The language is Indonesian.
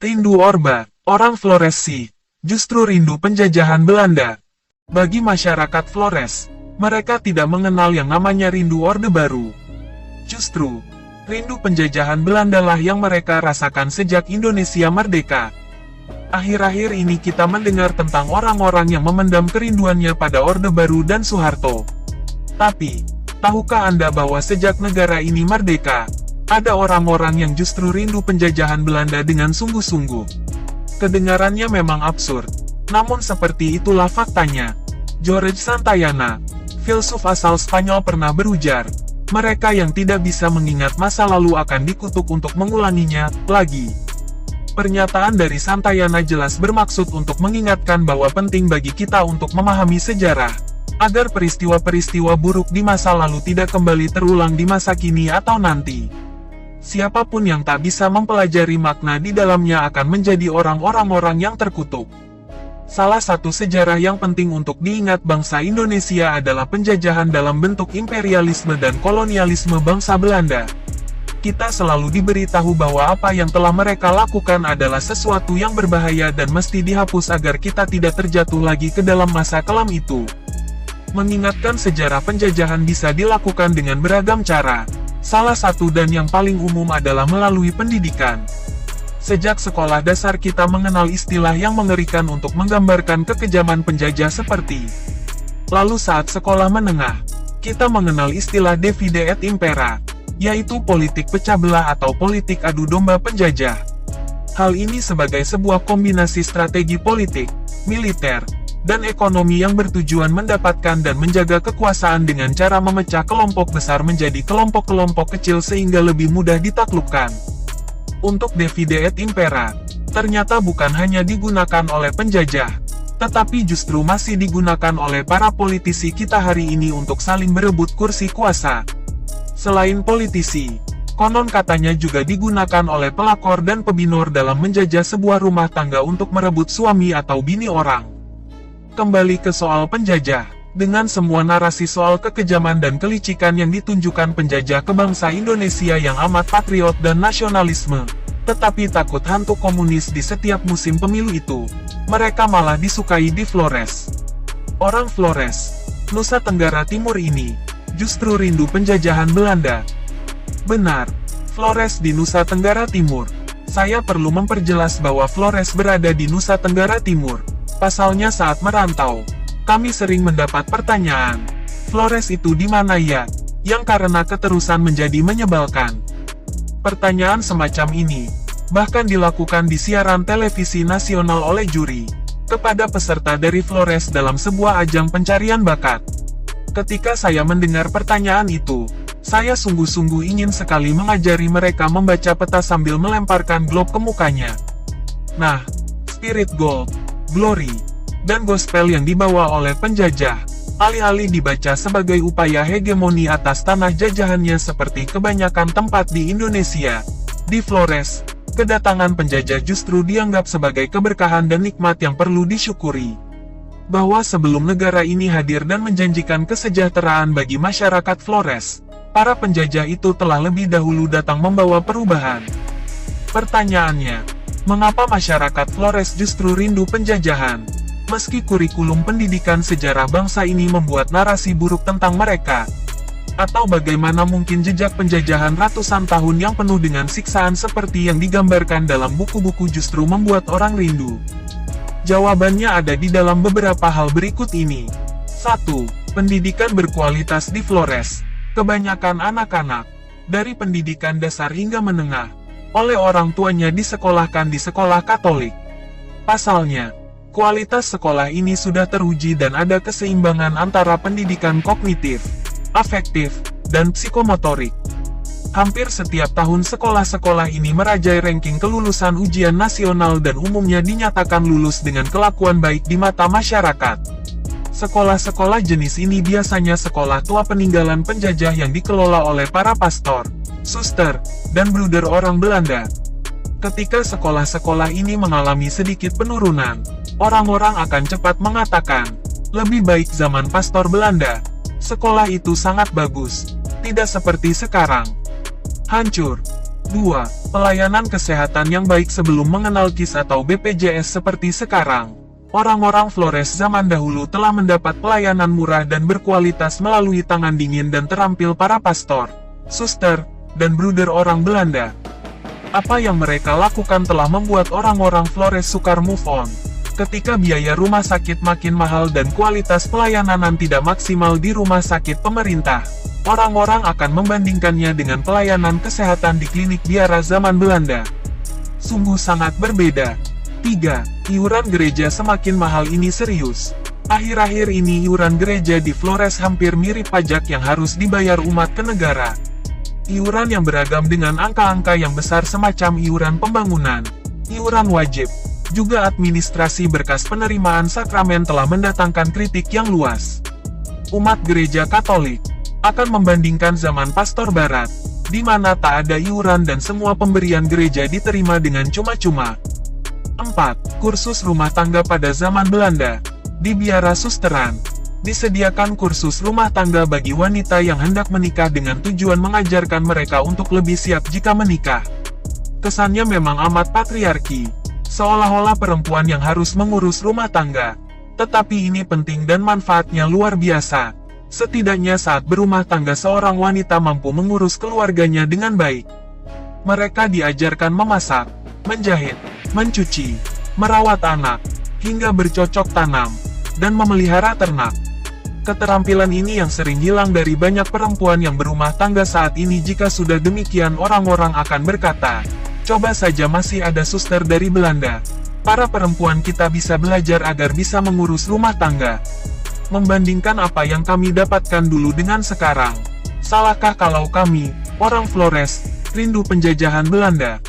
Rindu Orba, orang Flores sih, justru rindu penjajahan Belanda. Bagi masyarakat Flores, mereka tidak mengenal yang namanya rindu Orde Baru. Justru, rindu penjajahan Belanda lah yang mereka rasakan sejak Indonesia merdeka. Akhir-akhir ini kita mendengar tentang orang-orang yang memendam kerinduannya pada Orde Baru dan Soeharto. Tapi, tahukah Anda bahwa sejak negara ini merdeka, ada orang-orang yang justru rindu penjajahan Belanda dengan sungguh-sungguh? Kedengarannya memang absurd, namun seperti itulah faktanya. George Santayana, filsuf asal Spanyol pernah berujar, mereka yang tidak bisa mengingat masa lalu akan dikutuk untuk mengulanginya lagi. Pernyataan dari Santayana jelas bermaksud untuk mengingatkan bahwa penting bagi kita untuk memahami sejarah, agar peristiwa-peristiwa buruk di masa lalu tidak kembali terulang di masa kini atau nanti. Siapapun yang tak bisa mempelajari makna di dalamnya akan menjadi orang-orang yang terkutuk. Salah satu sejarah yang penting untuk diingat bangsa Indonesia adalah penjajahan dalam bentuk imperialisme dan kolonialisme bangsa Belanda. Kita selalu diberitahu bahwa apa yang telah mereka lakukan adalah sesuatu yang berbahaya dan mesti dihapus agar kita tidak terjatuh lagi ke dalam masa kelam itu. Mengingatkan sejarah penjajahan bisa dilakukan dengan beragam cara. Salah satu dan yang paling umum adalah melalui pendidikan. Sejak sekolah dasar kita mengenal istilah yang mengerikan untuk menggambarkan kekejaman penjajah seperti. Lalu saat sekolah menengah, kita mengenal istilah divide et impera, yaitu politik pecah belah atau politik adu domba penjajah. Hal ini sebagai sebuah kombinasi strategi politik, militer, dan ekonomi yang bertujuan mendapatkan dan menjaga kekuasaan dengan cara memecah kelompok besar menjadi kelompok-kelompok kecil sehingga lebih mudah ditaklukkan. Untuk divide et impera, ternyata bukan hanya digunakan oleh penjajah, tetapi justru masih digunakan oleh para politisi kita hari ini untuk saling berebut kursi kuasa. Selain politisi, konon katanya juga digunakan oleh pelakor dan pebinor dalam menjajah sebuah rumah tangga untuk merebut suami atau bini orang. Kembali ke soal penjajah, dengan semua narasi soal kekejaman dan kelicikan yang ditunjukkan penjajah ke bangsa Indonesia yang amat patriot dan nasionalisme, tetapi takut hantu komunis di setiap musim pemilu itu, mereka malah disukai di Flores. Orang Flores, Nusa Tenggara Timur ini, justru rindu penjajahan Belanda. Benar, Flores di Nusa Tenggara Timur. Saya perlu memperjelas bahwa Flores berada di Nusa Tenggara Timur. Pasalnya saat merantau, kami sering mendapat pertanyaan, Flores itu di mana ya? Yang karena keterusan menjadi menyebalkan. Pertanyaan semacam ini, bahkan dilakukan di siaran televisi nasional oleh juri, kepada peserta dari Flores dalam sebuah ajang pencarian bakat. Ketika saya mendengar pertanyaan itu, saya sungguh-sungguh ingin sekali mengajari mereka membaca peta sambil melemparkan globe ke mukanya. Nah, spirit gold, glory, dan gospel yang dibawa oleh penjajah, alih-alih dibaca sebagai upaya hegemoni atas tanah jajahannya seperti kebanyakan tempat di Indonesia, di Flores, kedatangan penjajah justru dianggap sebagai keberkahan dan nikmat yang perlu disyukuri. Bahwa sebelum negara ini hadir dan menjanjikan kesejahteraan bagi masyarakat Flores, para penjajah itu telah lebih dahulu datang membawa perubahan. Pertanyaannya, mengapa masyarakat Flores justru rindu penjajahan? Meski kurikulum pendidikan sejarah bangsa ini membuat narasi buruk tentang mereka. Atau bagaimana mungkin jejak penjajahan ratusan tahun yang penuh dengan siksaan seperti yang digambarkan dalam buku-buku justru membuat orang rindu? Jawabannya ada di dalam beberapa hal berikut ini. 1. Pendidikan berkualitas di Flores. Kebanyakan anak-anak, dari pendidikan dasar hingga menengah, oleh orang tuanya disekolahkan di sekolah Katolik. Pasalnya, kualitas sekolah ini sudah teruji dan ada keseimbangan antara pendidikan kognitif, afektif, dan psikomotorik. Hampir setiap tahun sekolah-sekolah ini merajai ranking kelulusan ujian nasional dan umumnya dinyatakan lulus dengan kelakuan baik di mata masyarakat. Sekolah-sekolah jenis ini biasanya sekolah tua peninggalan penjajah yang dikelola oleh para pastor, suster, dan bruder orang Belanda. Ketika sekolah-sekolah ini mengalami sedikit penurunan, orang-orang akan cepat mengatakan, lebih baik zaman pastor Belanda. Sekolah itu sangat bagus, tidak seperti sekarang. Hancur. 2. Pelayanan kesehatan yang baik sebelum mengenal KIS atau BPJS seperti sekarang. Orang-orang Flores zaman dahulu telah mendapat pelayanan murah dan berkualitas melalui tangan dingin dan terampil para pastor, suster, dan bruder orang Belanda. Apa yang mereka lakukan telah membuat orang-orang Flores sukar move on. Ketika biaya rumah sakit makin mahal dan kualitas pelayanan tidak maksimal di rumah sakit pemerintah, orang-orang akan membandingkannya dengan pelayanan kesehatan di klinik biara zaman Belanda. Sungguh sangat berbeda. 3. Iuran gereja semakin mahal. Ini serius. Akhir-akhir ini iuran gereja di Flores hampir mirip pajak yang harus dibayar umat ke negara. Iuran yang beragam dengan angka-angka yang besar semacam iuran pembangunan, iuran wajib, juga administrasi berkas penerimaan sakramen telah mendatangkan kritik yang luas. Umat gereja Katolik akan membandingkan zaman Pastor Barat, di mana tak ada iuran dan semua pemberian gereja diterima dengan cuma-cuma. 4. Kursus rumah tangga pada zaman Belanda. Di biara susteran, disediakan kursus rumah tangga bagi wanita yang hendak menikah dengan tujuan mengajarkan mereka untuk lebih siap jika menikah. Kesannya memang amat patriarki, seolah-olah perempuan yang harus mengurus rumah tangga. Tetapi ini penting dan manfaatnya luar biasa. Setidaknya saat berumah tangga seorang wanita mampu mengurus keluarganya dengan baik. Mereka diajarkan memasak, menjahit, mencuci, merawat anak, hingga bercocok tanam, dan memelihara ternak. Keterampilan ini yang sering hilang dari banyak perempuan yang berumah tangga saat ini. Jika sudah demikian, orang-orang akan berkata, coba saja masih ada suster dari Belanda. Para perempuan kita bisa belajar agar bisa mengurus rumah tangga. Membandingkan apa yang kami dapatkan dulu dengan sekarang. Salahkah kalau kami, orang Flores, rindu penjajahan Belanda?